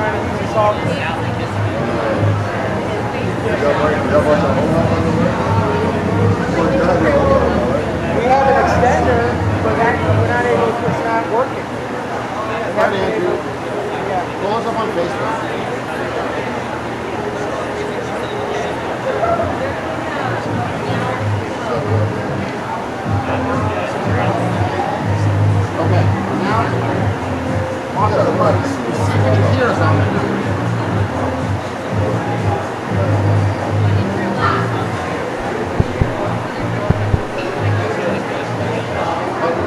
trying to solve it. We have an extender, but we're not able. It's not working. Call us up on Facebook. Okay, now off the mic. See if you can hear us on there.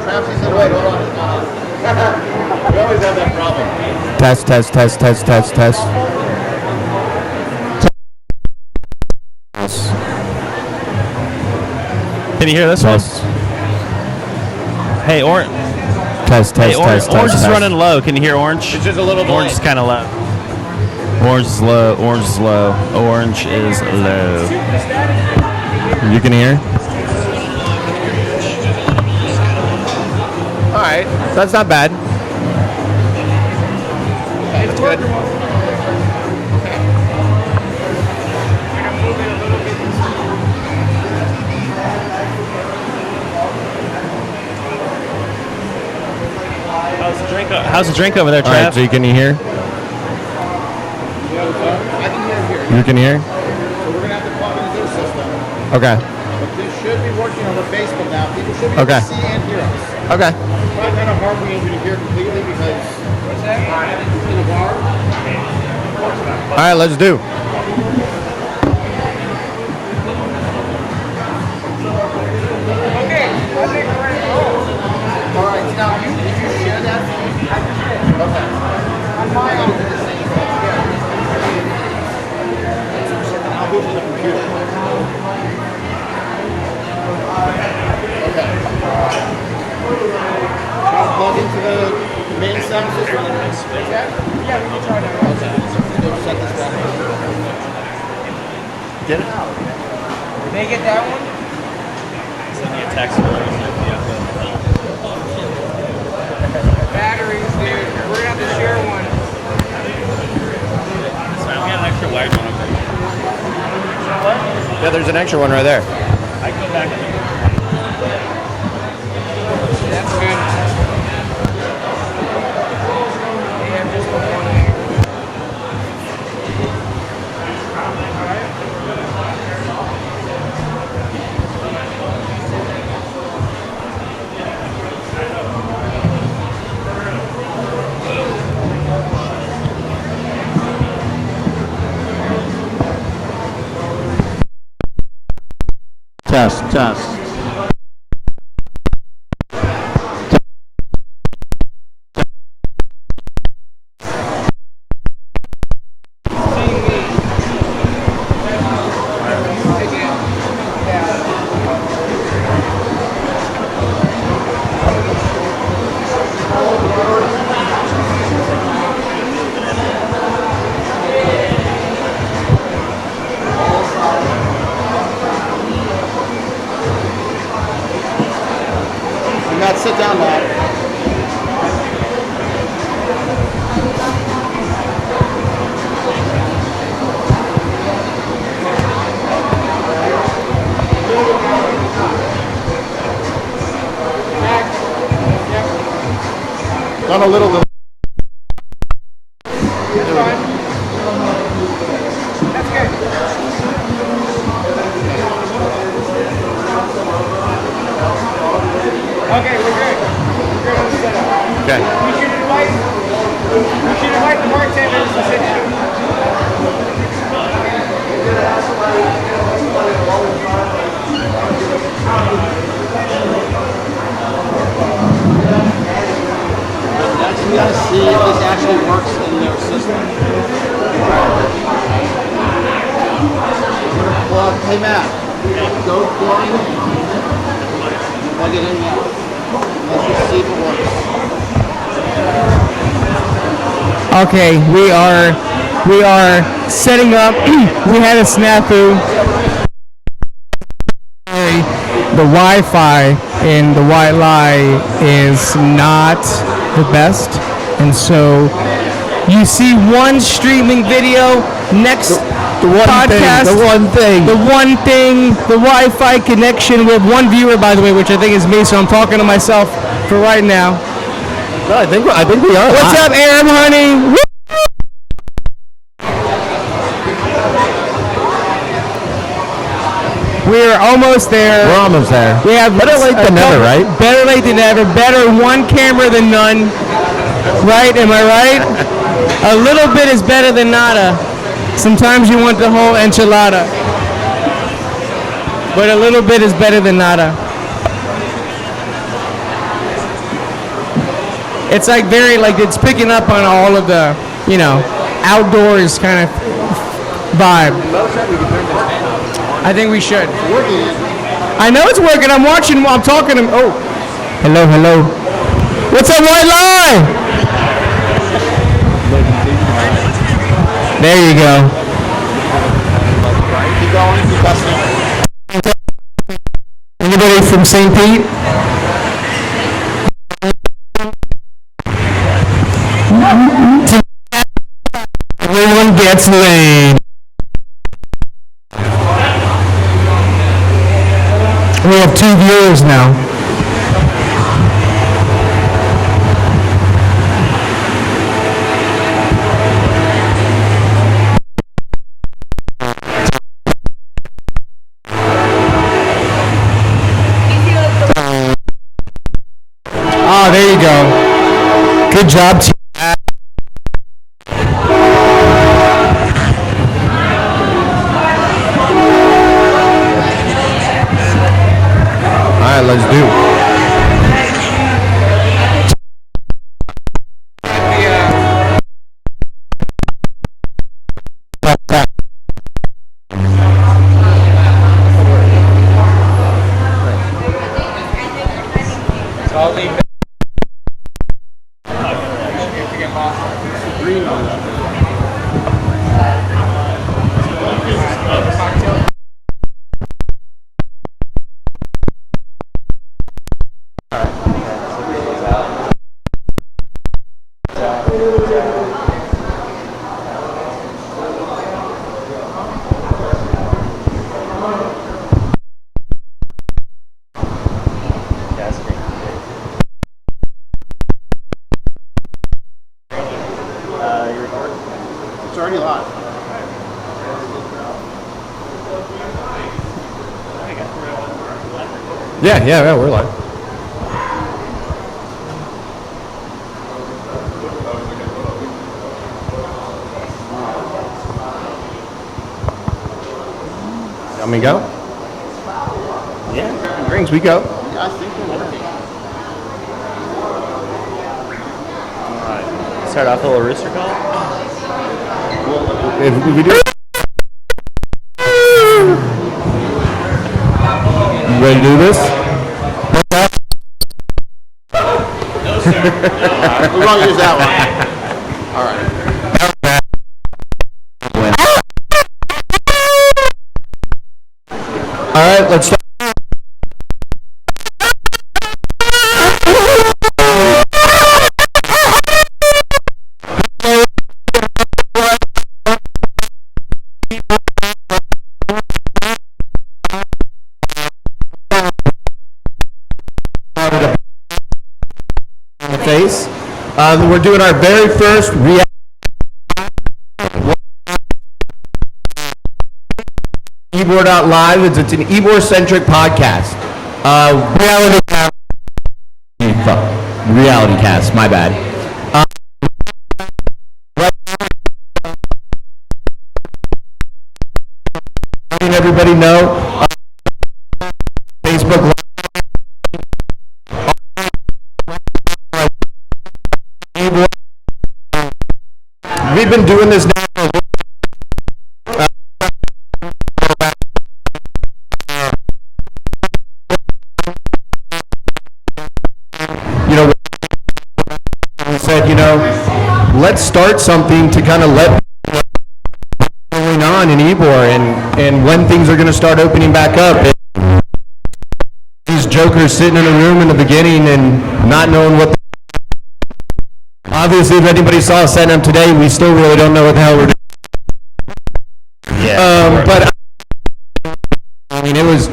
Travis said, wait, hold on. We always have that problem. Test. Can you hear this one? Hey, Orange. Test. Orange is running low. Can you hear Orange? It's just a little Orange is kind of low. Orange is low. Orange is low. You can hear? All right. That's not bad. It's good. How's the drink over there, Trav? All right, so can you hear? I can hear here. You can hear? So we're going to have to plug into their system. Okay. But this should be working over Facebook now. People should be able Okay. to see and hear us. Okay. Probably kind of hard for you to hear completely because what's that? In a bar. All right, let's do. Okay, I think we're ready to roll. All right. Now, did you share that? I just did. Okay. On my own. I'll move to the computer. Okay. I'll plug into the main sound system. Yeah, we can try that. Set this back. Get it? Did they get that one? Send me a text. Batteries, dude. We're gonna have to share one. So we got an extra wired one over here. Yeah, there's an extra one right there. I can go back. That's good. They have just the one there. Test. Matt, sit down, Matt. Done a little bit. That's fine. That's good. Okay, we're good. We're good on the setup. Okay. We should invite the bartenders to sit down. Next, we gotta see if this actually works in their system. Plug. Hey Matt, go plug it in now. Let's just see if it works. Okay, we are setting up. We had a snafu. The Wi-Fi in the white lie is not the best, and so You see one streaming video, next podcast. The one thing. The Wi-Fi connection. We have one viewer, by the way, which I think is me, so I'm talking to myself for right now. No, I think we are. What's up, Aaron, honey? Woo! We're almost there. We're almost there. We have better late than never, right? Better late than never. Better one camera than none. Right? Am I right? A little bit is better than nada. Sometimes you want the whole enchilada. But a little bit is better than nada. It's like it's picking up on all of the, outdoors kind of vibe. I think we should. I know it's working. I'm watching. I'm talking to. Oh, hello. What's up, White Lie? There you go. Keep going, keep listening. Anybody from St. Pete? Everyone gets laid. We have 2 viewers now. Oh, there you go. Good job, team. Let's do. It's already live. Yeah, we're live. Let me go? Yeah. Drinks, we go. Yeah, I think we're working. Start off a little Rooster Call. If we do. You ready to do this? We're going to use that one. All right. All right, let's start. Face. We're doing our very first Ybor.live. It's an Ybor-centric podcast. Reality cast, my bad. Letting everybody know, Facebook Live. We've been doing this now. We said, let's start something to kind of let people know what's going on in Ybor and when things are going to start opening back up. These jokers sitting in a room in the beginning and not knowing what. Obviously, if anybody saw us setting up today, we still really don't know what the hell we're doing. Yeah. But I mean, it was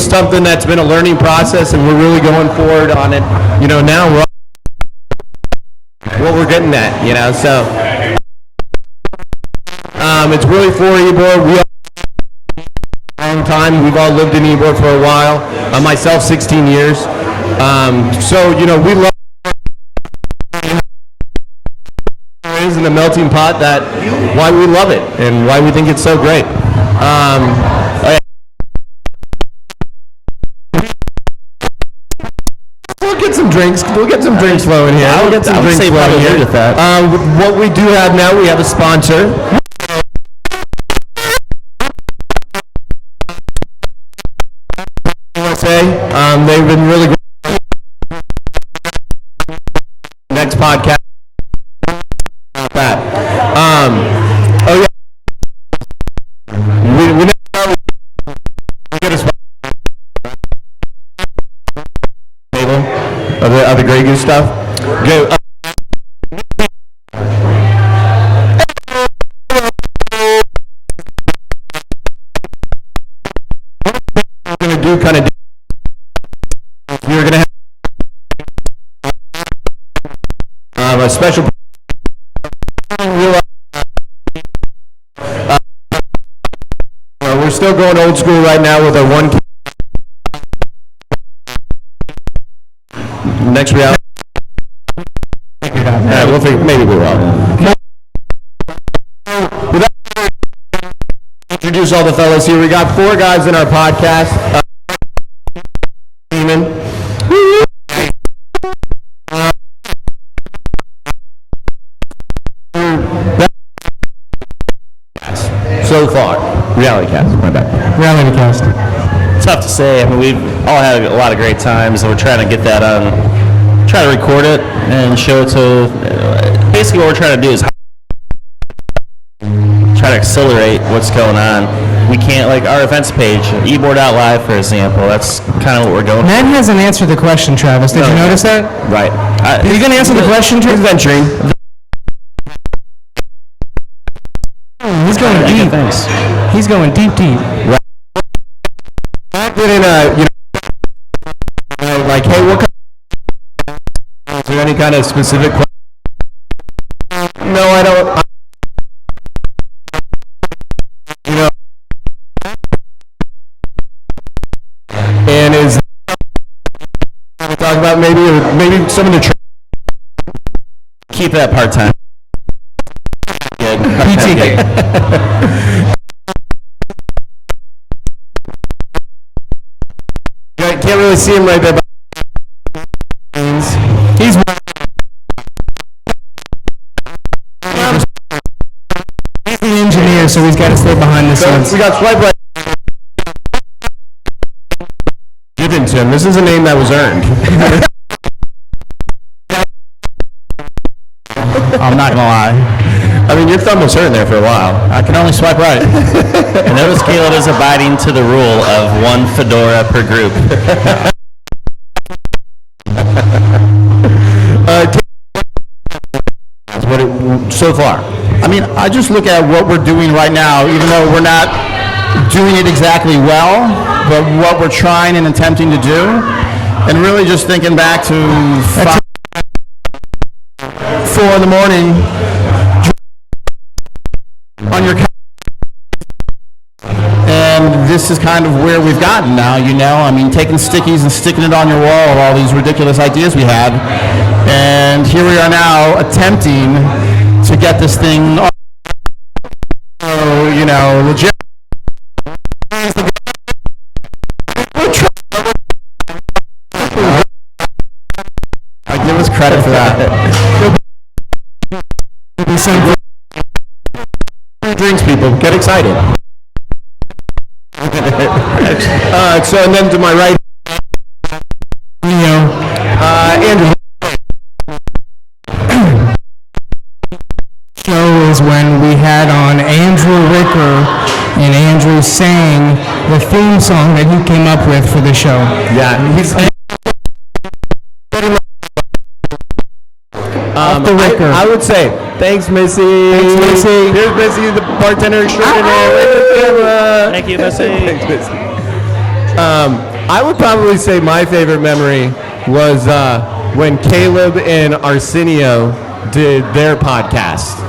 something that's been a learning process, and we're really going forward on it. You know, now we're what we're getting at. You know, so it's really for Ybor. We all a long time. We've all lived in Ybor for a while. Myself, 16 years. So you know, we love. In the melting pot, that why we love it and why we think it's so great. We'll get some drinks. We'll get some drinks flowing here. We'll get some drinks flowing here. With that. What we do have now, we have a sponsor. They've been really great. Next podcast. That. Oh yeah. We get a table of the Grey Goose stuff. Go. We're gonna do kind of. We're gonna have a special. We're still going old school right now with our one. Next reality. Yeah, we'll think maybe we will. Introduce all the fellas here. We got 4 guys in our podcast. So far, reality cast. My bad. Reality cast. Tough to say. I mean, we've all had a lot of great times, and we're trying to get that on, try to record it and show it to, basically what we're trying to do is try to accelerate what's going on. We can't, like our events page, Ybor.live, for example, that's kind of what we're going Matt hasn't answered the question, Travis. Did you notice that? Right. Are you going to answer the question, Travis? Venturing. He's going deep. He's going deep. Right. Like, hey, what is there any kind of specific question? No, I don't. You know, and is we talk about maybe some of the keep that part-time. PT. Can't really see him right there. He's the engineer, so he's got to stay behind the scenes. We got swipe right. Given to him. This is a name that was earned. I'm not gonna lie. I mean, your thumb was hurting there for a while. I can only swipe right. And notice Caleb is abiding to the rule of 1 fedora per group. So far. I mean, I just look at what we're doing right now, even though we're not doing it exactly well, but what we're trying and attempting to do, and really just thinking back to 4 in the morning on your couch. And this is kind of where we've gotten now, you know? I mean, taking stickies and sticking it on your wall of all these ridiculous ideas we had. And here we are now attempting to get this thing, you know, legit. I give us credit for that. Drinks, people. Get excited. So, and then to my right, Andrew. Show is when we had on Andrew Ricker, and Andrew sang the theme song that he came up with for the show. Yeah, he's. I Walker. I would say, thanks, Missy. Thanks, Missy. Here's Missy, the bartender extraordinaire. Thank you, Missy. Thanks, Missy. I would probably say my favorite memory was when Caleb and Arsenio did their podcast.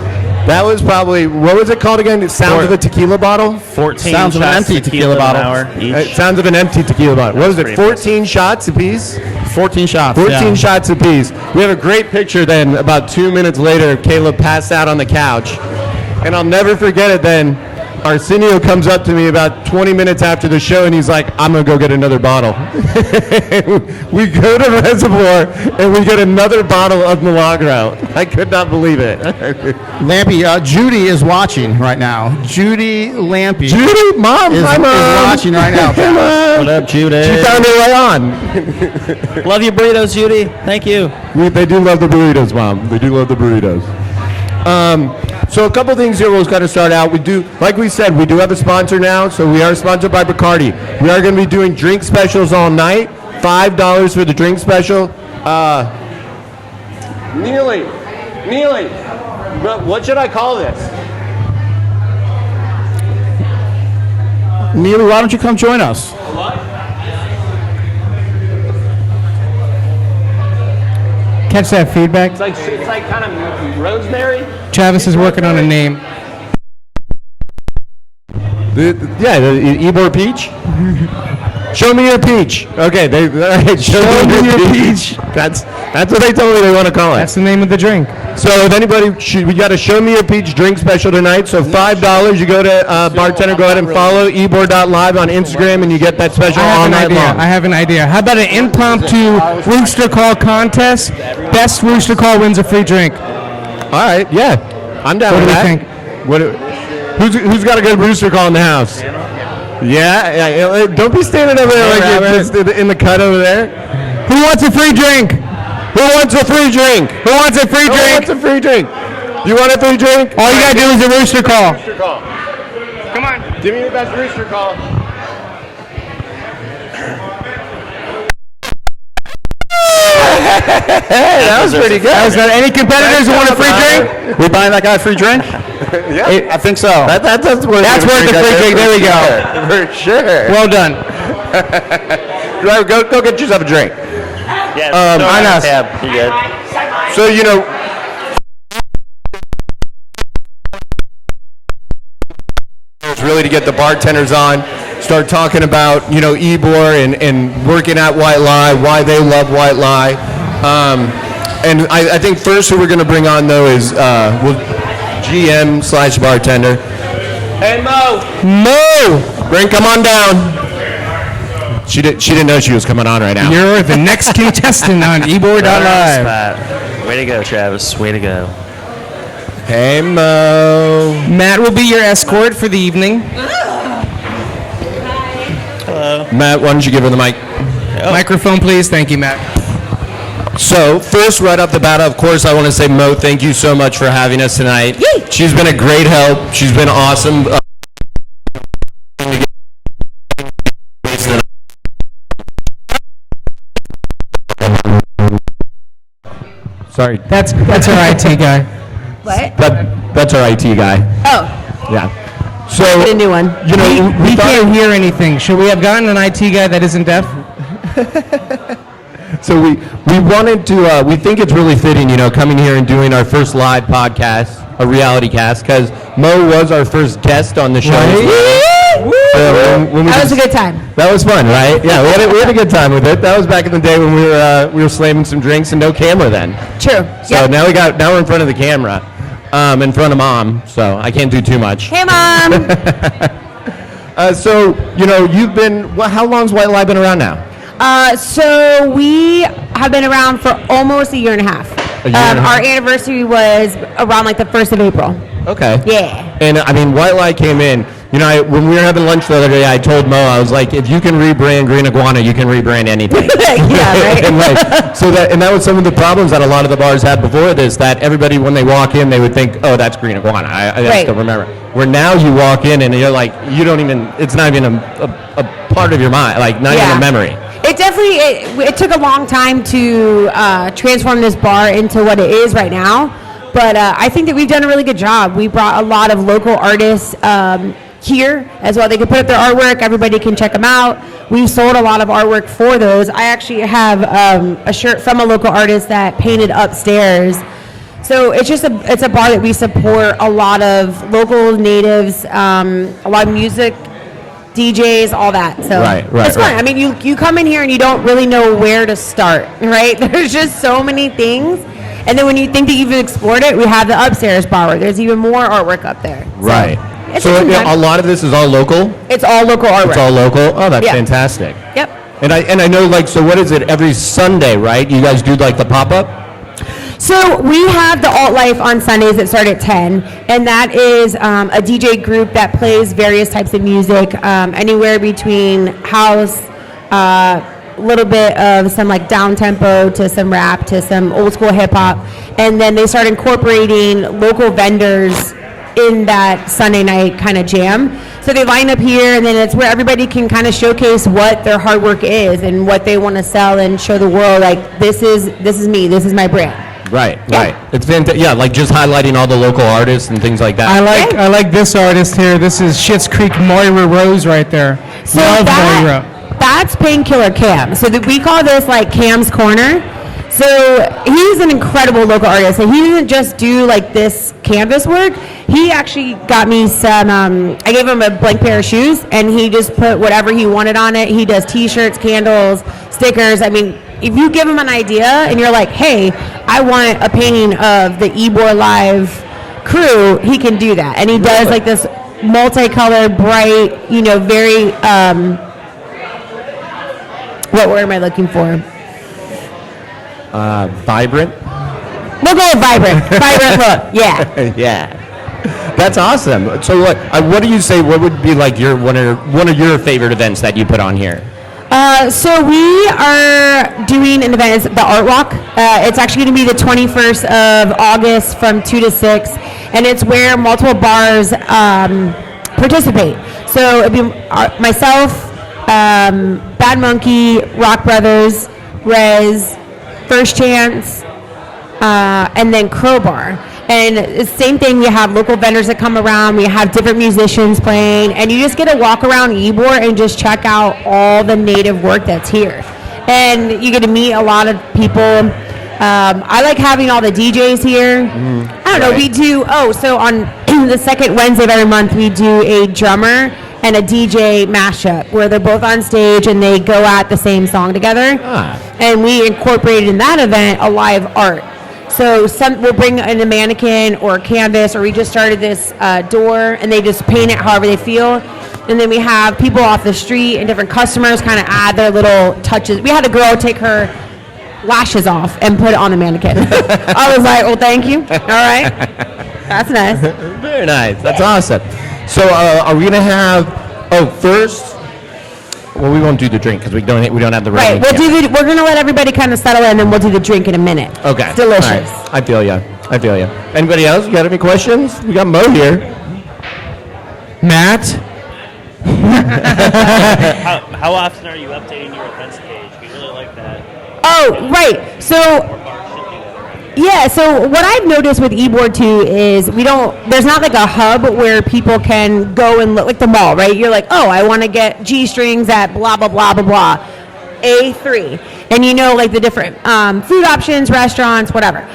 That was probably, what was it called again? Sounds of a Tequila Bottle? 14 Sounds of an shots empty tequila bottle. an hour each. Sounds of an empty tequila bottle. What was it, pretty 14 shots apiece? 14 shots. 14 yeah. shots apiece. We have a great picture then, about 2 minutes later, Caleb passed out on the couch. And I'll never forget it then. Arsenio comes up to me about 20 minutes after the show and he's like, I'm going to go get another bottle. We go to Reservoir and we get another bottle of Milagro. I could not believe it. Lampy, Judy is watching right now. Judy Lampy Judy, Mom, is hi, Mom. watching right now. Hey, Mom. What up, Judy? She found her way on. Love your burritos, Judy. Thank you. They do love the burritos, Mom. They do love the burritos. So a couple things here we'll kind of start out. We do, like we said, we do have a sponsor now. So we are sponsored by Bacardi. We are going to be doing drink specials all night. $5 for the drink special. Neely, what should I call this? Neely, why don't you come join us? Catch that feedback. It's like kind of rosemary. Travis is working on a name. The Ybor Peach. Show me your peach. Okay, show me your peach. That's what they told me they want to call it. That's the name of the drink. So if anybody, we got a Show Me Your Peach drink special tonight. So $5, you go to bartender, go ahead and follow Ybor.live on Instagram, and you get that special all night long. I have an idea. How about an impromptu Rooster Call contest? Best Rooster Call wins a free drink. All right, yeah, I'm down What with do that. you think? Who's got a good Rooster Call in the house? Yeah. Don't be standing over there like you're just in the cut over there. Who wants a free drink? Who wants a free drink? Who wants a free Who drink? wants a free drink? You want a free drink? All you gotta do is a Rooster Call. Rooster Call. Come on, give me the best Rooster Call. Hey, that was pretty good. Is there any competitors who want a free drink? We buying that guy a free drink? Yeah, I think so. that's worth That's worth the free drink. There we go. For sure. Well done. Go get yourself a drink. Yeah, I know. tab. You good? So really to get the bartenders on, start talking about Ybor and working at White Lie, why they love White Lie. And I think first who we're going to bring on though is GM/bartender. Hey Mo! Come on down. She didn't know she was coming on right now. You're the next contestant on Ybor.live. Way to go, Travis. Way to go. Hey Mo. Matt will be your escort for the evening. Matt, why don't you give her the mic? Microphone, please. Thank you, Matt. So first, right off the bat, of course, I want to say, Mo, thank you so much for having us tonight. Yay. She's been a great help. She's been awesome. Sorry, That's our IT guy. What? that's our IT guy. Oh, Yeah. So get a new one. We can't hear anything. Should we have gotten an IT guy that isn't deaf? So we wanted to, we think it's really fitting, coming here and doing our first live podcast, a reality cast, because Mo was our first guest on the show. So when That was a good time. That was fun, right? Yeah, we had a good time with it. That was back in the day when we were slamming some drinks and no camera then. True. So now we're in front of the camera, in front of Mom, so I can't do too much. Hey, Mom. So, you've been, how long's White Lie been around now? So we have been around for almost a year and a half. Our anniversary was around like the 1st of April. Okay. Yeah. And I mean, White Lie came in. When we were having lunch the other day, I told Mo, I was like, if you can rebrand Green Iguana, you can rebrand anything. Yeah, right. and that was some of the problems that a lot of the bars had before this. That everybody, when they walk in, they would think, oh, that's Green Iguana. I still remember. Where now you walk in and you're like, you don't even. It's not even a part of your mind, like not even a memory. It definitely it took a long time to transform this bar into what it is right now. But I think that we've done a really good job. We brought a lot of local artists here as well. They can put up their artwork. Everybody can check them out. We've sold a lot of artwork for those. I actually have a shirt from a local artist that painted upstairs. So it's just it's a bar that we support a lot of local natives, a lot of music, DJs, all that. So it's fun. I mean, you come in here and you don't really know where to start, right? There's just so many things. And then when you think that you've explored it, we have the upstairs bar where there's even more artwork up there. Right. So a lot of this is all local? It's all local artwork. It's all local? Oh, that's fantastic. Yep. And I know, like, so what is it, every Sunday, right? You guys do, like, the pop-up? So we have the Alt Life on Sundays that start at 10, and that is a DJ group that plays various types of music, anywhere between house, a little bit of some like down tempo to some rap to some old school hip hop, and then they start incorporating local vendors in that Sunday night kind of jam. So they line up here, and then it's where everybody can kind of showcase what their hard work is and what they want to sell and show the world, like, this is me, this is my brand. Right. It's fantastic. Yeah, like just highlighting all the local artists and things like that. I like this artist here. This is Schitt's Creek Moira Rose right there. So Love Moira. That's Painkiller Cam. So we call this like Cam's Corner. So he's an incredible local artist, and he doesn't just do like this canvas work. He actually got me some, I gave him a blank pair of shoes, and he just put whatever he wanted on it. He does t-shirts, candles, stickers. I mean, if you give him an idea and you're like, hey, I want a painting of the Ybor Live crew, he can do that. And he does like this multicolored, bright, very, what word am I looking for? Vibrant? We'll go with vibrant. Vibrant look, yeah. Yeah. That's awesome. So what do you say, what would be like one of your favorite events that you put on here? So we are doing an event, it's the Art Walk. It's actually going to be the 21st of August from 2 to 6, and it's where multiple bars participate. So it'll be myself, Bad Monkey, Rock Brothers, Rez, First Chance, and then Crowbar. And it's the same thing, we have local vendors that come around, we have different musicians playing, and you just get to walk around Ybor and just check out all the native work that's here. And you get to meet a lot of people. I like having all the DJs here. I don't know, we do, so on the second Wednesday of every month, we do a drummer and a DJ mashup where they're both on stage and they go at the same song together. And we incorporated in that event a live art. So we'll bring in a mannequin or a canvas, or we just started this door, and they just paint it however they feel. And then we have people off the street and different customers kind of add their little touches. We had a girl take her lashes off and put it on the mannequin. I was like, well, thank you. All right. That's nice. Very nice. That's awesome. So are we going to have, first... Well, we won't do the drink because we don't have the right. We're gonna let everybody kind of settle in, and we'll do the drink in a minute. Okay. It's delicious. Right. I feel ya. Anybody else? You got any questions? We got Mo here. Matt. How often are you updating your events page? We really like that. Oh, right. So. Yeah, so what I've noticed with Ybor too is there's not like a hub where people can go and look, like the mall, right? You're like, oh, I want to get G-strings at blah, blah, blah, blah, blah, A3. And like the different food options, restaurants, whatever.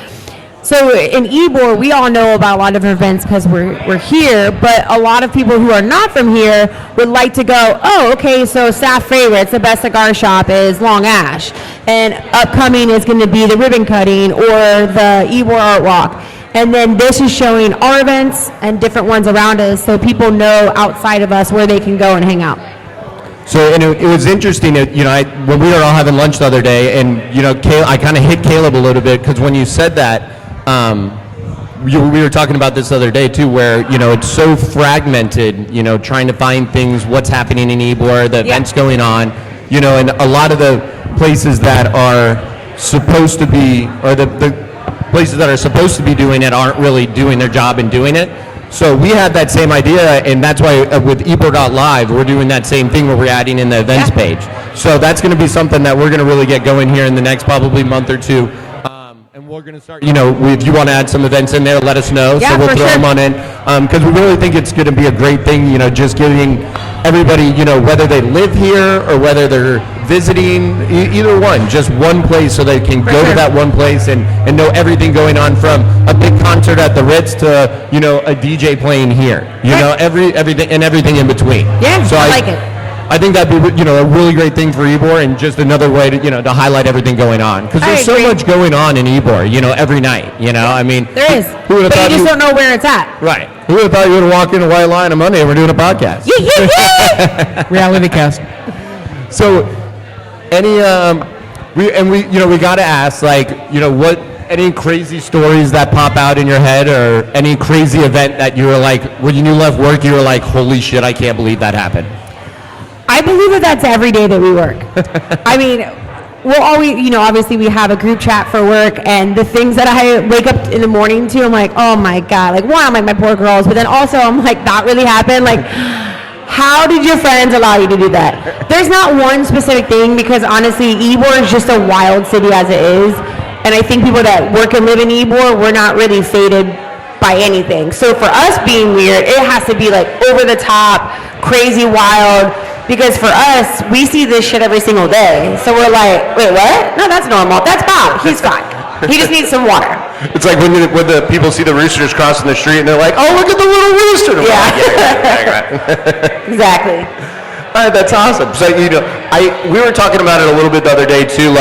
So in Ybor, we all know about a lot of events because we're here, but a lot of people who are not from here would like to go, oh, okay, so staff favorites, the best cigar shop is Long Ash, and upcoming is going to be the ribbon cutting or the Ybor Art Walk. And then this is showing our events and different ones around us so people know outside of us where they can go and hang out. So it was interesting, when we were all having lunch the other day, and I kind of hit Caleb a little bit because when you said that, we were talking about this the other day too, where it's so fragmented, trying to find things, what's happening in Ybor, the events going on, and a lot of the places that are supposed to be, or the places that are supposed to be doing it aren't really doing their job and doing it. So we had that same idea, and that's why with Ybor.live, we're doing that same thing where we're adding in the events page. So that's going to be something that we're going to really get going here in the next probably month or two. And we're going to start, if you want to add some events in there, let us know. Yeah, so we'll for throw sure. them on in. Because we really think it's going to be a great thing, just giving everybody, whether they live here or whether they're visiting, either one, just one place so they can go to that one place and know everything going on from a big concert at the Ritz to, a DJ playing here. Everything in between. Yeah, so I like it. I think that'd be, a really great thing for Ybor and just another way to, to highlight everything going on. Because there's so much going on in Ybor, every night, I mean. There is. Who would have But thought you just don't know where it's at. Right. Who would have thought you would have walked in a white line on Monday and we're doing a podcast? Reality cast. So, we got to ask, any crazy stories that pop out in your head or any crazy event that you were like, when you left work, you were like, holy shit, I can't believe that happened. I believe that that's every day that we work. I mean, we'll always, obviously we have a group chat for work, and the things that I wake up in the morning to, I'm like, oh my God. Like, one, I'm like, my poor girls, but then also I'm like, that really happened? Like, how did your friends allow you to do that? There's not one specific thing, because honestly, Ybor is just a wild city as it is, and I think people that work and live in Ybor, we're not really fated by anything. So for us being weird, it has to be like over the top, crazy, wild. Because for us, we see this shit every single day. So we're like, wait, what? No, that's normal. That's Bob. He's fine. He just needs some water. It's like when the people see the roosters crossing the street and they're like, oh, look at the little rooster. Yeah. Exactly. All right, that's awesome. So, we were talking about it a little bit the other day too,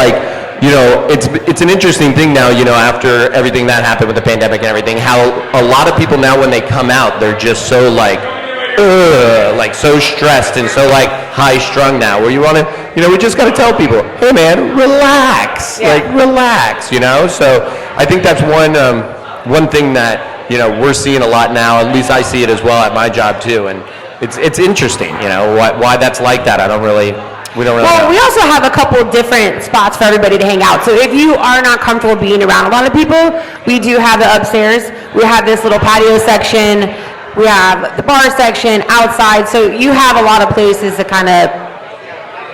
it's an interesting thing now, after everything that happened with the pandemic and everything, how a lot of people now when they come out, they're just so so stressed and so high strung now, where you want to, we just got to tell people, hey man, relax, relax, So I think that's one thing that, we're seeing a lot now, at least I see it as well at my job too. And it's interesting, why that's like that. We don't really know. We also have a couple different spots for everybody to hang out. So if you are not comfortable being around a lot of people, we do have the upstairs. We have this little patio section. We have the bar section outside, so you have a lot of places to kind of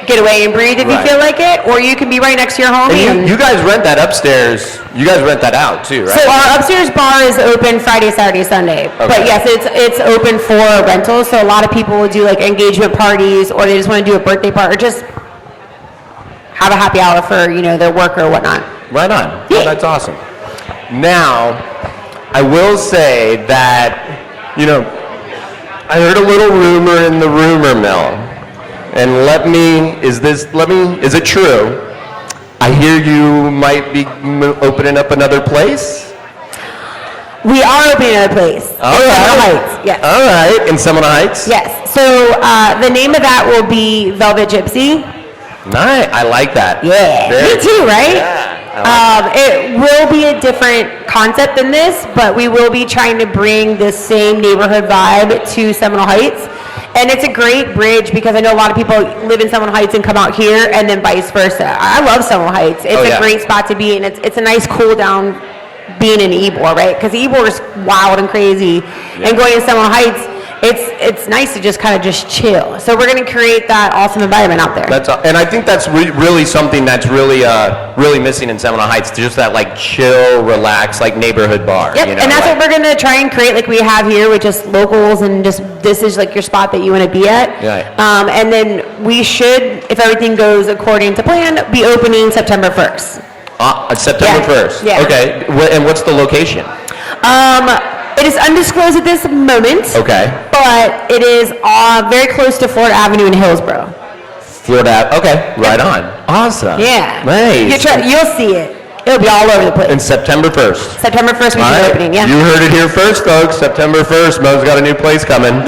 get away and breathe if you feel like it, or you can be right next to your homie. And you guys rent that upstairs. You guys rent that out too, right? So our upstairs bar is open Friday, Saturday, Sunday. Okay. But yes, it's open for rentals. So a lot of people will do engagement parties, or they just want to do a birthday party, or just have a happy hour for their work or whatnot. Right on. Yeah. Oh, that's awesome. Now, I will say that. I heard a little rumor in the rumor mill, and is it true? I hear you might be opening up another place? We are opening another place. All in right. Seminole Heights, yes. All right, in Seminole Heights? Yes. So the name of that will be Velvet Gypsy. Nice. I like that. Yeah. Me too, right? Yeah. It will be a different concept than this, but we will be trying to bring the same neighborhood vibe to Seminole Heights. And it's a great bridge, because I know a lot of people live in Seminole Heights and come out here, and then vice versa. I love Seminole Heights. It's a great spot to be, and it's a nice cool down being in Ybor, right? Because Ybor is wild and crazy, and going to Seminole Heights, it's nice to just kind of just chill. So we're going to create that awesome environment out there. And I think that's really something that's really missing in Seminole Heights. Just that chill, relaxed, neighborhood bar. Yep, and that's what we're going to try and create, like we have here, with just locals, and just this is your spot that you want to be at. Right. And then we should, if everything goes according to plan, be opening September 1st. September 1st. Yeah. Okay. And what's the location? It is undisclosed at this moment. Okay. But it is very close to Florida Avenue in Hillsborough. Florida. Okay. Right on. Awesome. Yeah. Nice. You'll see it. It'll be all over the place. And September 1st. September 1st, we should be opening, yeah. You heard it here first, folks. September 1st. Mo's got a new place coming. And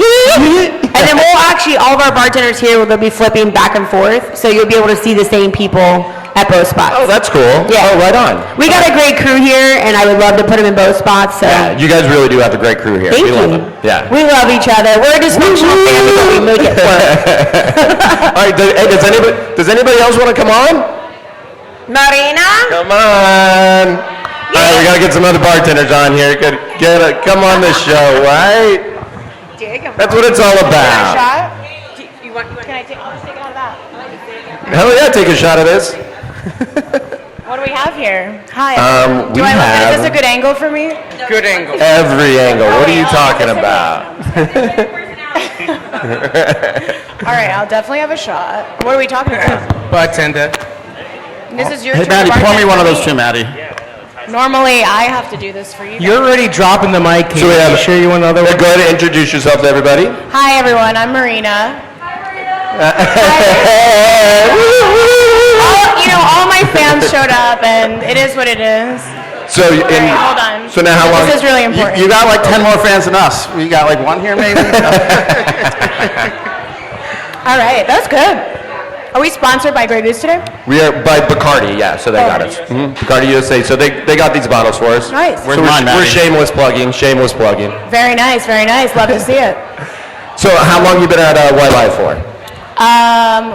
then we'll actually, all of our bartenders here, they'll be flipping back and forth. So you'll be able to see the same people at both spots. Oh, that's cool. Yeah. Oh, right on. We got a great crew here, and I would love to put them in both spots. So. Yeah, you guys really do have a great crew here. Thank we you. love them. Yeah. We love each other. We're a dysfunctional family, but we make it work. All right. Does anybody else want to come on? Marina? Come on. All right, we gotta get some other bartenders on here. Come on the show, right? That's what it's all about. Can I take? I'll just take it out of that. Hell yeah, take a shot of this. What do we we have here? Hi. We Do I look have- Is this a good angle for me? Good angle. Every angle. What are you talking Listen to about? All right, I'll definitely have a shot. What are we talking about? Bartender. This is your Hey, turn. Maddie, to pour me bartend one of for those too, Maddie. Normally, I have to do this for you. You're already dropping the mic. So we have- You sure you want another one? Go ahead and introduce yourself to everybody. Hi, everyone. I'm Marina. All my fans showed up, and it is what it is. So, hold on. So now how long? This is really important. You got like 10 more fans than us. You got like one here maybe? All right, that's good. Are we sponsored by Grey Goose today? We are by Bacardi, yeah, so they got us. Bacardi USA, so they got these bottles for us. Nice. So we're shameless plugging, shameless plugging. Very nice, very nice. Love to see it. So how long you been at Ybor for?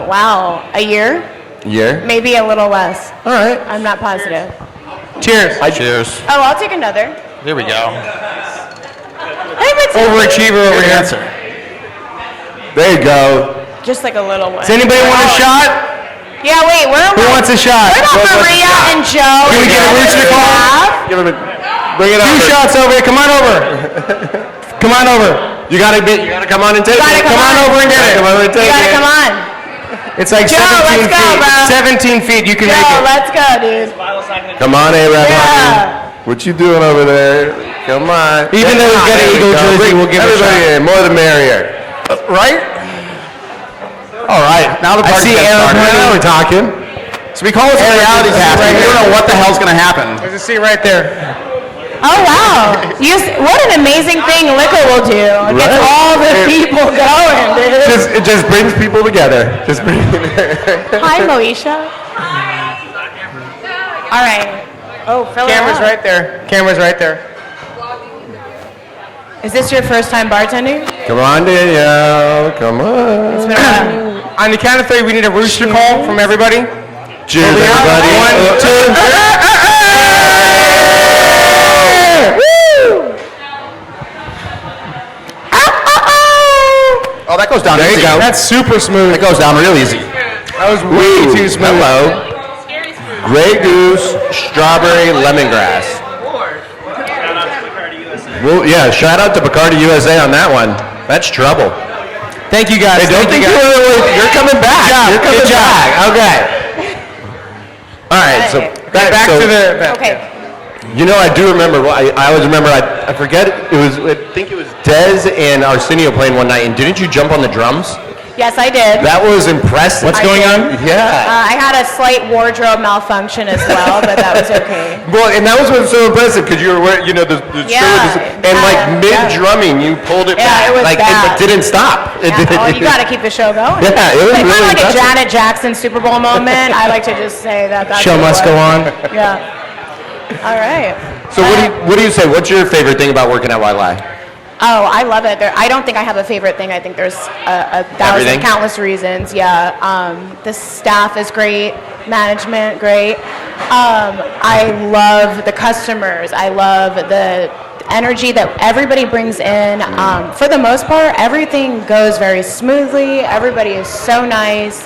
Wow, a year? Year? Maybe a little less. All right. I'm not positive. Cheers. Cheers. Oh, I'll take another. Here we go. Overachiever over here. Answer. There you go. Just like a little one. Does anybody want a shot? Yeah, wait, Who wants a shot? What about Maria and Joe? Can we get a Rooster Call? Give him bring it Two over. shots over here. Come on over. Come on over. You gotta come on and take gotta it. come on. over and get it. Come on and You take gotta it. come on. It's like Joe, 17 let's go, feet. bro. 17 feet. You can Joe, make it. let's go, dude. Come on, A-Rap. Yeah. What you doing over there? Come on. Even though he's got an There we Eagle go. jersey, Bring we'll give it a everybody shot. in. More the merrier. Right? All right. Now the I party's see getting Aaron started. Now we're talking. So we call this a reality test. We don't know what the hell's going to happen. There's a seat right there. Oh, wow. What an amazing thing liquor will do. It gets Right. all the people going, dude. It just brings people together. Hi, Moesha. All right. Oh, fill it Camera's up. right there. Camera's right there. Is this your first time bartending? Come on, Danielle. Come on. It's been a while. On the count of three, we need a Rooster Call from everybody. Cheers, Over here. everybody. 1, 2, 3. Oh, that goes down There you easy. go. That's super smooth. That goes down real easy. That was way Ooh, too smooth. Hello. Grey Goose, strawberry, lemongrass. Well, yeah, shout out to Bacardi USA on that one. That's trouble. Thank you guys. Hey, don't Thank think you guys. you're coming back. You're coming Good job. back. Okay. All right, so Back so, to the. Okay. You know, I do remember. Well, I always remember. I forget. It was. I think it was Dez and Arsenio playing one night. And didn't you jump on the drums? Yes, I did. That was impressive. I did. Yeah. I had a slight wardrobe malfunction as well, but that was okay. Well, and that was what was so impressive because you were wearing, the Yeah, and like yeah. mid drumming, you pulled it Yeah, back, it was like, bad. but didn't stop. It Yeah, did- oh, you got to keep the show going. Yeah, it was It's really kind of like a impressive. Janet Jackson Super Bowl moment. I like to just say that. That's Show what it must go was. on. Yeah. All right. So what do you say? What's your favorite thing about working at YLI? Oh, I love it. I don't think I have a favorite thing. I think there's a thousand, Everything? countless reasons. Yeah. The staff is great. Management, great. I love the customers. I love the energy that everybody brings in. For the most part, everything goes very smoothly. Everybody is so nice.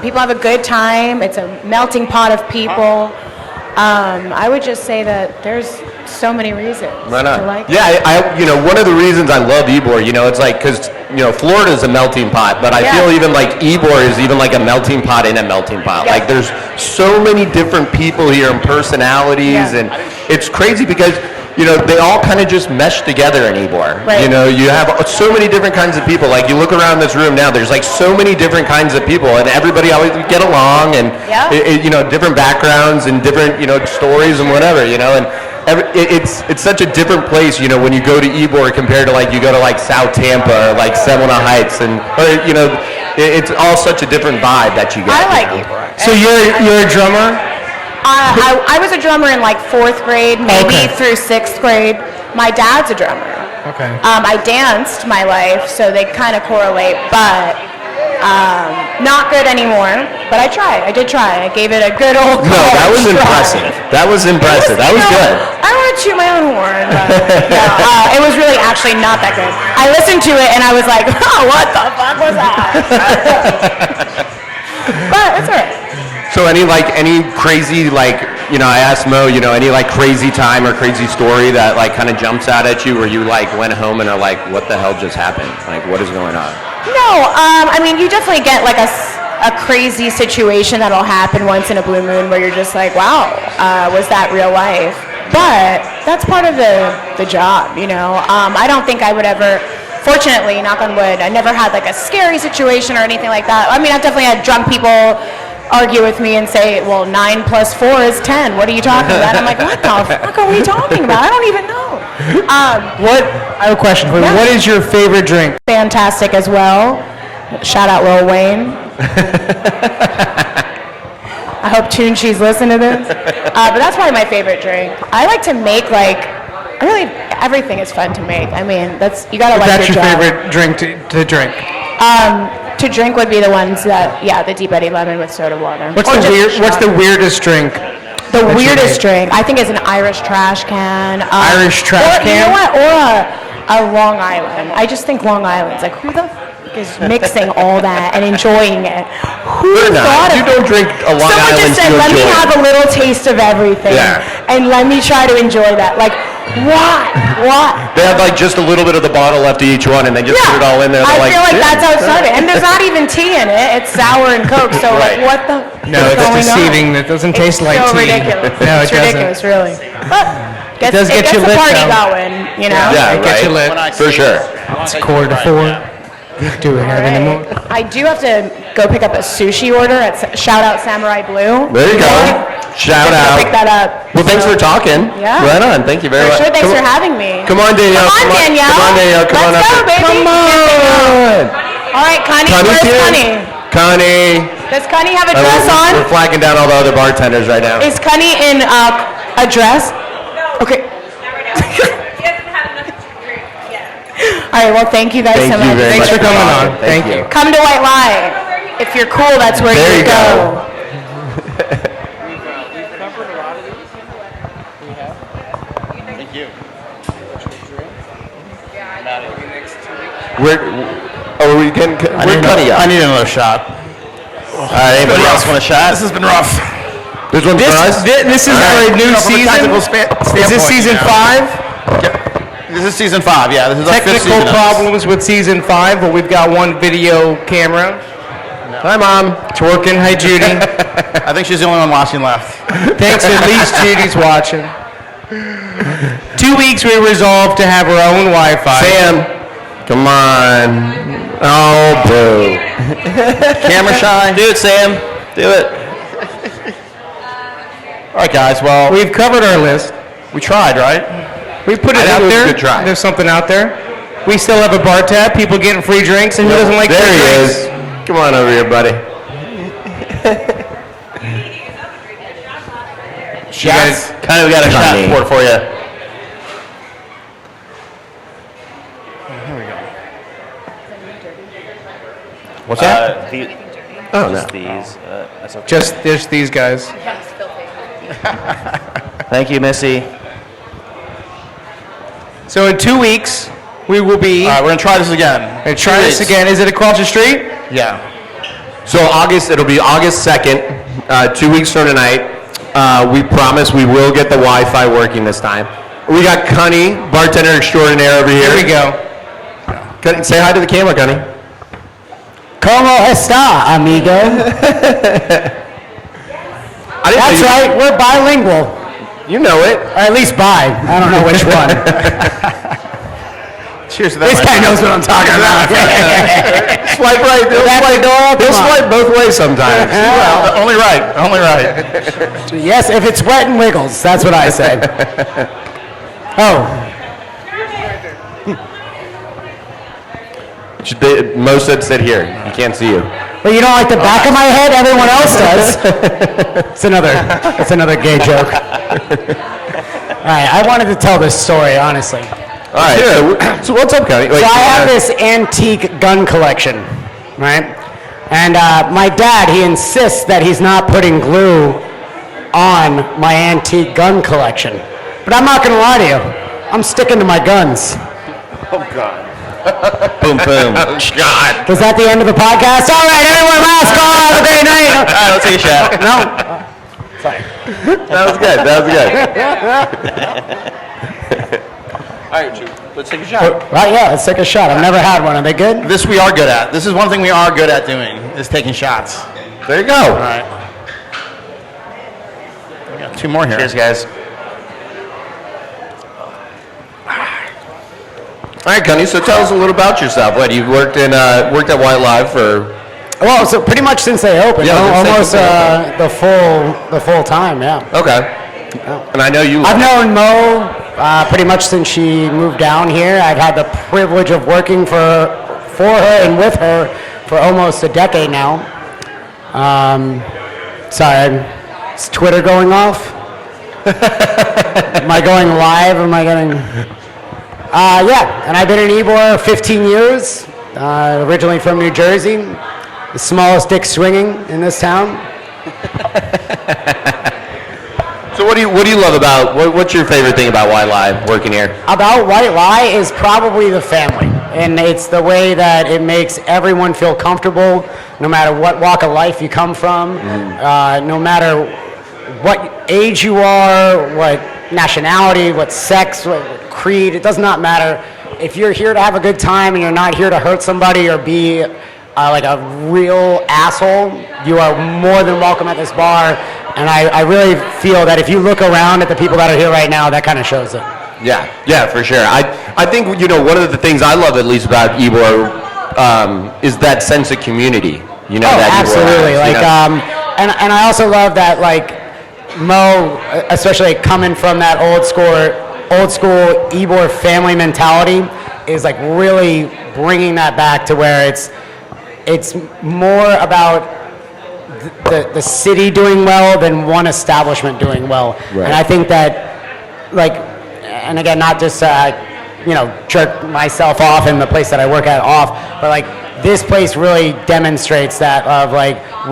People have a good time. It's a melting pot of people. I would just say that there's so many reasons Right to on. like it. Yeah, one of the reasons I love Ybor, it's like, because, Florida is a melting pot, but I Yeah. feel even like Ybor is even like a melting pot in a melting pot. Yeah. Like, there's so many different people here and personalities, Yeah. and it's crazy because, they all kind of just mesh together in Ybor. Right. You have so many different kinds of people. Like, you look around this room now, there's like so many different kinds of people, and everybody always get along, and, Yeah. different backgrounds and different, stories and whatever, and it's such a different place, when you go to Ybor compared to like you go to like South Tampa or like Semina Heights, it's all such a different vibe that you get. I like Ybor. So you're a drummer? I was a drummer in like 4th grade, maybe Okay. through 6th grade. My dad's a drummer. Okay. I danced my life, so they kind of correlate, but not good anymore. But I tried. I did try. I gave it a good old No, that was try. impressive. That was impressive. That was good. I don't want to toot my own horn, but no, it was really actually not that good. I listened to it and I was like, oh, what the fuck was that? But it's all right. So any crazy I asked Mo, any crazy time or crazy story that kind of jumps out at you where you went home and are like, what the hell just happened? What is going on? No, I mean, you definitely get a crazy situation that'll happen once in a blue moon where you're just like, wow, was that real life? But that's part of the job, I don't think I would ever, fortunately, knock on wood, I never had a scary situation or anything like that. I mean, I've definitely had drunk people argue with me and say, well, 9 + 4 is 10. What are you talking about? I'm like, what the fuck are we talking about? I don't even know. I have a question for you. Yeah. What is your favorite drink? Fantastic as well. Shout out Lil Wayne. I hope Tune Cheese listen to this. But that's probably my favorite drink. I like to make everything is fun to make. I mean, you gotta like That's your your job. favorite drink to drink. To drink would be the ones that, the Deep Eddy Lemon with soda water. What's Or the just what's the shot. weirdest drink? The you weirdest made? drink, I think, is an Irish trash can. Irish trash or, can? You know what? Or a Long Island. I just think Long Island's who the f- is mixing all that and enjoying it? Who thought of You don't drink a Long Someone Island just said, to let me enjoy it." have a little taste of everything. Yeah. And let me try to enjoy that. Why? Why? They have just a little bit of the bottle left of each one, and they just put it all in there. I They're feel like "Yeah." that's how it started. And there's not even tea in it. It's sour and Coke. So Right. what the No, is it's going deceiving. on? That doesn't taste It's like so tea. ridiculous. No, It's it doesn't. ridiculous, really. But it does get gets you the lit, party though. going, Yeah, It gets you right. lit. For sure. It's 3:45. Do we have any more? I do have to go pick up a sushi order at shout out Samurai Blue. There you go. Shout Just out. Pick that up. Well, thanks for talking. Yeah. Right on. Thank you very For much. sure. Thanks Come for on- having me. Come on, Danielle. Come on, Danielle. Come on, Danielle. Come on Let's up go, here. baby. Come on. All right, Connie. Connie's Where's here. Connie? Connie. Does Connie have a Oh, dress we're on? flagging down all the other bartenders right now. Is Connie in a dress? Okay. All right. Well, thank you guys Thank so you much. very Thanks much for coming talking. on. Thank you. Come to White Lie. If you're cool, that's where There you you go. go. Are we getting? We're cutting I need another shot. All right, anybody else want a shot? This has been rough. This one's for us. This is for a new season. Is this season 5? This is season 5. Yeah, this is our 5th Technical season. problems with season 5, but we've got one video camera. Hi, Mom. It's working. Hi, Judy. I think she's the only one watching left. Thanks. At least Judy's watching. 2 weeks we resolved to have our own Wi-Fi. Sam, come on. Oh, boo. Camera shy. Do it, Sam. Do it. All right, guys. Well, We've covered our list. we tried, right? We put it I think out it was a there. good try. There's something out there. We still have a bar tab. People getting free drinks, and who doesn't like There free he drinks? is. Come on over here, buddy. You guys, Kind of got a shot Connie. report for you. What's that? Oh, no. Just these. That's okay. just these guys. Thank you, Missy. So in 2 weeks, we will be All right, we're gonna try this again. and try this again. Is it across the street? Yeah. So it'll be August 2nd, 2 weeks from tonight. We promise we will get the Wi-Fi working this time. We got Connie, bartender extraordinaire over here. Here we go. Connie, say hi to the camera, Connie. ¿Cómo está, amigo? I didn't That's know you- right, we're bilingual. You know it. Or at least bi. I don't know which one. Cheers to that. This guy knows what I'm talking about. Swipe right. They'll swipe both ways sometimes. Well, only right. Only right. Yes, if it's wet and wiggles, that's what I say. Oh, Mo said sit here. He can't see you. well, you don't like the back of my head? Everyone else does. It's another gay joke. All right, I wanted to tell this story, honestly. All right. So what's up, Connie? Wait, So I have this antique gun collection, right? And my dad, he insists that he's not putting glue on my antique gun collection. But I'm not going to lie to you. I'm sticking to my guns. Oh God. boom, boom. Oh, God. Was that the end of the podcast? All right, everyone, last call. Have a great night. All right, let's take a shot. No. Sorry. That was good. That was good. All right, let's take a shot. Right, yeah, let's take a shot. I've never had one. Are they good? This we are good at. This is one thing we are good at doing, is taking shots. There you go. All right. We got 2 more here. Cheers, guys. All right, Connie. So tell us a little about yourself. What you've worked at White Live for? Well, so pretty much since they opened, Yeah, almost since they the full time, yeah. Okay. And I know you. I've known Mo pretty much since she moved down here. I've had the privilege of working for her and with her for almost a decade now. Sorry, is Twitter going off? Am I going live? Am I getting? Yeah, and I've been in Ybor 15 years. Originally from New Jersey, the smallest dick swinging in this town. So what do you love about what's your favorite thing about White Live working here? About White Lie is probably the family, and it's the way that it makes everyone feel comfortable, no matter what walk of life you come from, no matter what age you are, what nationality, what sex, what creed. It does not matter. If you're here to have a good time and you're not here to hurt somebody or be like a real asshole, you are more than welcome at this bar. And I really feel that if you look around at the people that are here right now, that kind of shows it. Yeah, for sure. I think one of the things I love at least about Ybor is that sense of community. You know, that absolutely. Ybor has, And I also love that Mo, especially coming from that old school Ybor family mentality, is really bringing that back to where it's more about the city doing well than one establishment doing well. Right. And I think that, and again, not just jerk myself off in the place that I work at off, but this place really demonstrates that of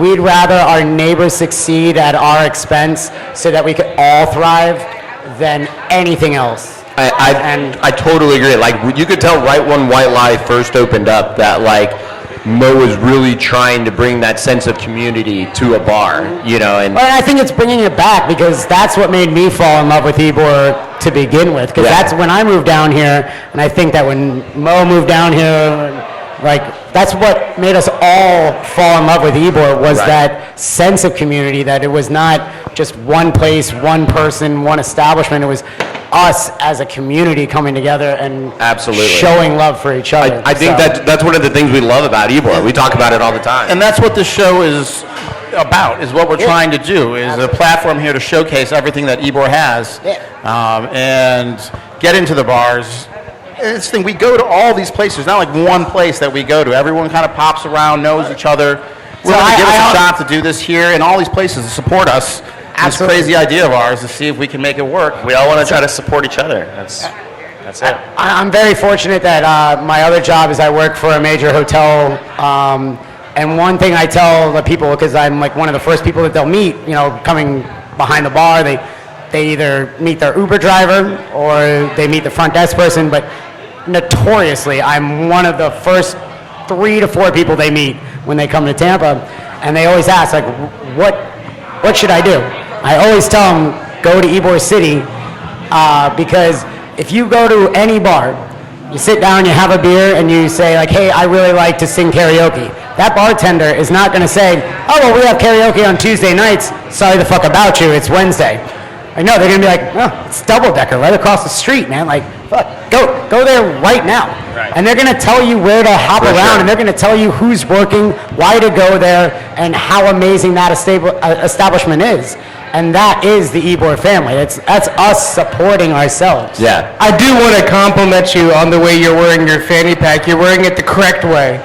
we'd rather our neighbors succeed at our expense so that we could all thrive than anything else. I totally agree. You could tell right when White Lie first opened up that Mo was really trying to bring that sense of community to a bar, and Well, I think it's bringing it back because that's what made me fall in love with Ybor to begin with. Because that's when I moved down here, and I think that when Mo moved down here, that's what made us all fall in love with Ybor was that sense of community. That it was not just one place, one person, one establishment. It was us as a community coming together and Absolutely. showing love for each other. I think that's one of the things we love about Ybor. We talk about it all the time. And that's what this show is about, is what we're trying to do, is a platform here to showcase everything that Ybor has, and get into the bars. It's the thing, we go to all these places, not one place that we go to. Everyone kind of pops around, knows each other. We're going to give us a shot to do this here in all these places to support us. This crazy idea of ours to see if we can make it work. We all want to try to support each other. That's it. I'm very fortunate that my other job is I work for a major hotel, and one thing I tell the people, because I'm one of the first people that they'll meet, coming behind the bar, they either meet their Uber driver or they meet the front desk person, but notoriously, I'm one of the first 3 to 4 people they meet when they come to Tampa, and they always ask, what should I do? I always tell them, go to Ybor City, because if you go to any bar, you sit down, you have a beer, and you say, hey, I really like to sing karaoke. That bartender is not going to say, oh, well, we have karaoke on Tuesday nights. Sorry the fuck about you, it's Wednesday. No, they're going to be it's Double Decker right across the street, man. Fuck, go there right now. Right. And they're going to tell you where to hop around, and they're going to tell you who's working, why to go there, and how amazing that establishment is. And that is the Ybor family. That's us supporting ourselves. Yeah. I do want to compliment you on the way you're wearing your fanny pack. You're wearing it the correct way.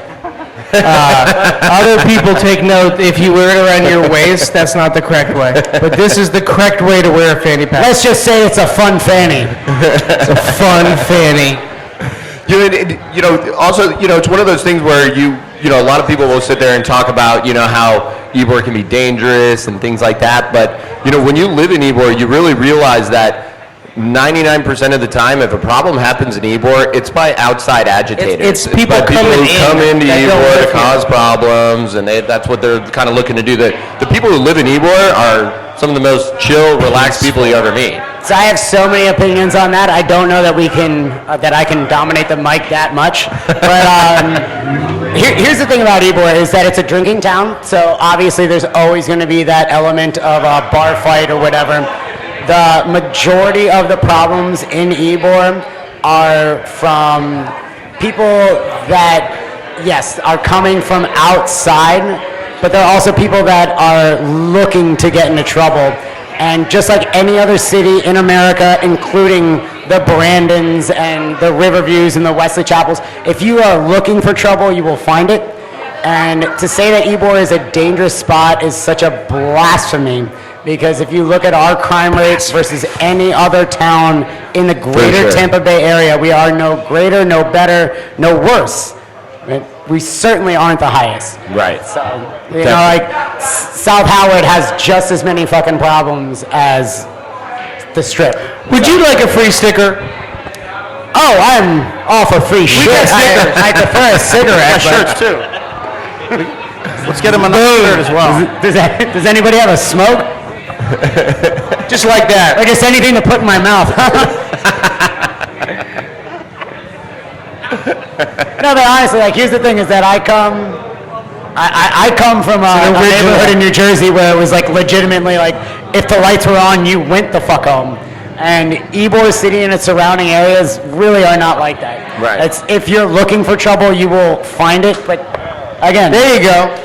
Other people take note, if you wear it around your waist, that's not the correct way. But this is the correct way to wear a fanny pack. Let's just say it's a fun fanny. It's a fun fanny. Also, it's one of those things where a lot of people will sit there and talk about, how Ybor can be dangerous and things like that. But, when you live in Ybor, you really realize that 99% of the time, if a problem happens in Ybor, it's by outside agitators. It's people by coming who in come into that don't Ybor live to cause problems, and that's what they're kind of looking to do. The people who live in Ybor are some of the most chill, relaxed people you ever meet. So I have so many opinions on that. I don't know that we can that I can dominate the mic that much. But here's the thing about Ybor is that it's a drinking town. So obviously there's always going to be that element of a bar fight or whatever. The majority of the problems in Ybor are from people that, yes, are coming from outside, but there are also people that are looking to get into trouble. And just like any other city in America, including the Brandons and the Riverviews and the Wesley Chapels, if you are looking for trouble, you will find it. And to say that Ybor is a dangerous spot is such a blasphemy, because if you look at our crime rates versus any other town in the greater Tampa Bay area, we are no greater, no better, no worse. We certainly aren't the highest. Right. So, you know, like, South Howard has just as many fucking problems as the Strip. Would you like a free sticker? Oh, I'm all for free shit. I prefer a cigarette. Shirts too. Let's get him another shirt as well. Does anybody have a smoke? Just like that. Or just anything to put in my mouth? No, but honestly, like, here's the thing: is that I come from a neighborhood in New Jersey where it was like legitimately like, if the lights were on, you went the fuck home. And Ybor City and its surrounding areas really are not like that. Right. It's, if you're looking for trouble, you will find it. But again, there you go.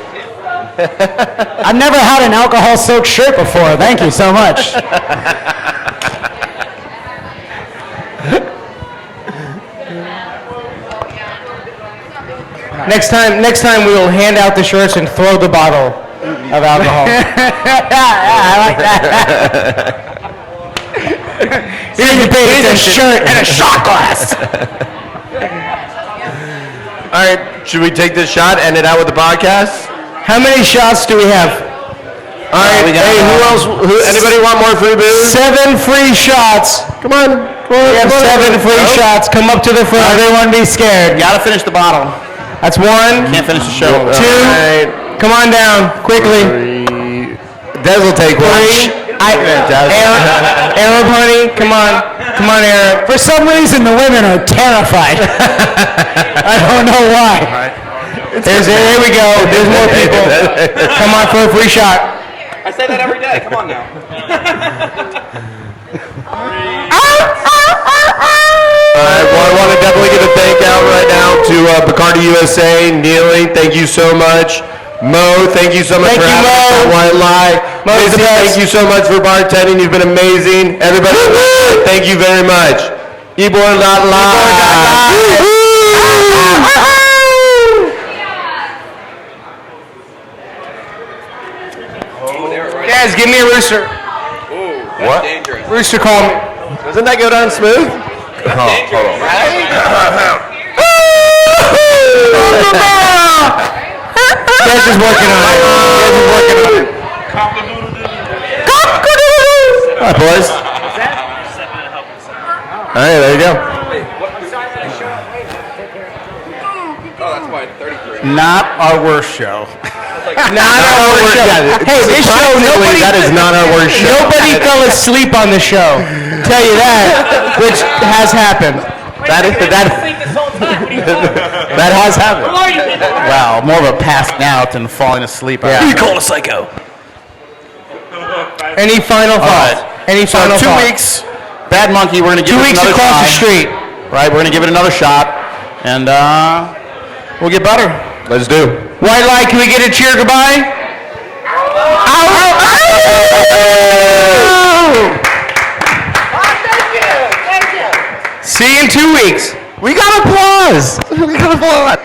I've never had an alcohol-soaked shirt before. Thank you so much. Next time we will hand out the shirts and throw the bottle of alcohol. I like that. Here's a shirt and a shot glass. All right, should we take this shot, end it out with the podcast? How many shots do we have? All right, hey, who else? Anybody want more free booze? 7 free shots. Come on. We have 7 free shots. Come up to the front. Everyone be scared. Gotta finish the bottle. That's 1. Can't finish the show. 2. Right. Come on down, quickly. 3. Des will take 1. 3. Arab honey, come on. Come on, Arab. For some reason, the women are terrified. I don't know why. There we go. There's more people. Come on for a free shot. I say that every day. Come on now. I want to definitely give a thank out right now to Bacardi USA, Neely, thank you so much. Mo, thank you so much for having us on White Lie. Missy, thank you so much for bartending. You've been amazing. Everybody, thank you very much. Ybor.live. Guys, give me a rooster. What? Rooster call me. Doesn't that go down smooth? Hold on. Guys is working on it. All right, boys. All right, there you go. Not our worst show. Not our worst show. Hey, this show, nobody, That is not our worst show. nobody fell asleep on the show. Tell you that, which has happened. That has happened. Wow, more of a passing out than falling asleep. Yeah. You call a psycho. Any final thoughts? Any So final 2 thoughts? weeks, Bad Monkey, we're going to give 2 it weeks another across the try. street. Right, we're going to give it another shot, and we'll get better. Let's do. White Lie, can we get a cheer goodbye? See you in 2 weeks. We got applause. We got applause.